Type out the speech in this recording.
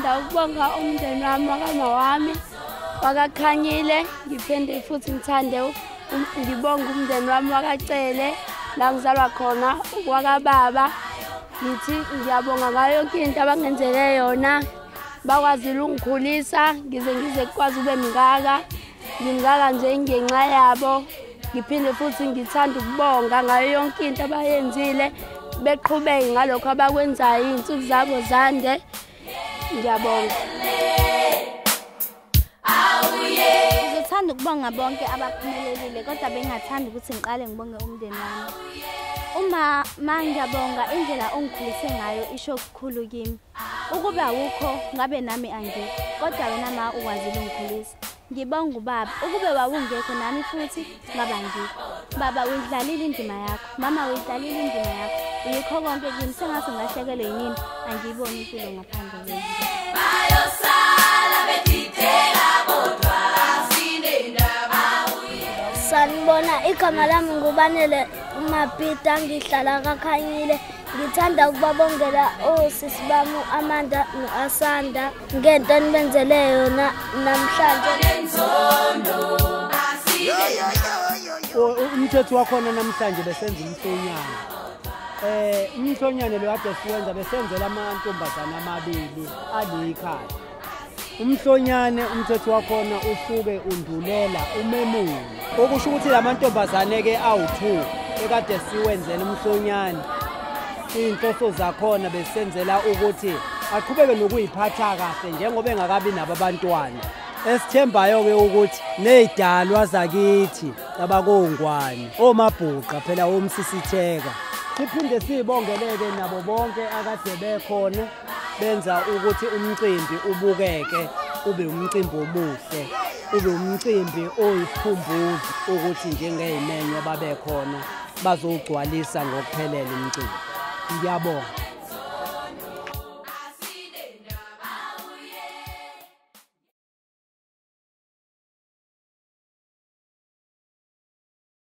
ngithanda ukubonga umndeni wami wakamawami wakaKhanyile, ngiphinde futhi ngithande ngibonga umndeni wami wakaCele la ngizalwa khona wakababa. Ngithi ngiyabonga ngayo yonke into abangenzele yona, bakwazile ungikhulisa ngize kwazi ube mingaka, ngimngaka nje ngenxa yabo. Ngiphinde futhi ngithanda ukubonga ngayo yonke into abayenzile, beqhubeke ngalokho abakwenzayo, insuku zabo zande. Ngiyabonga. Ngithanda ukubonga bonke abaphumelelile, kodwa bengathanda ukuthi ngiqale ngibonge umndeni wami. Uma ngiyabonga indlela ongikhulise ngayo isho okukhulu kimi. Ukuba awukho ngabe nami angikho, kodwa wena ma ukwazile ungikhulisa. Ngibonga ubaba, ukube wawungekho nami futhi ngaba ngikho. Baba uyidlalile indima yakho, mama uyidlalile indima yakho. Uyikho konke kimi, sengathi ngahlekelwe yini, angiyiboni impilo ngaphandle kwenu. Sanibona, igama lami nguBanele Mapita, ngihlala kaKhanyile. Ngithanda ukubabongela osisi bami Amanda noAsanda ngento enibenzele yona namhlanje. Umthetho wakhona namhlanje besenza umhlonyane. Umhlonyane lo kade siwenza besenzela amantombazana amabili alikhaya. Umhlonyane umthetho wakhona usuke undulela umemulo. Okusho ukuthi lamantombazane ke awu2 ekade siwenzela umhlonyane. Inhloso zakhona besenzela ukuthi aqhubeke nokuyiphatha kahle njengoba engakabi nabo abantwana. Esithembayo ke ukuthi nezidalwa zakithi abakongwane omabhuqa phela omsisitheka. Siphinde sibongeleke nabo bonke akade bekhona benza ukuthi umcimbi ubukeke ube umcimbi omuhle, ube umcimbi oyisikhumbuzo ukuthi njengezimenyo ababekhona bazogcwalisa ngokuphelele umcimbi. Ngiyabonga.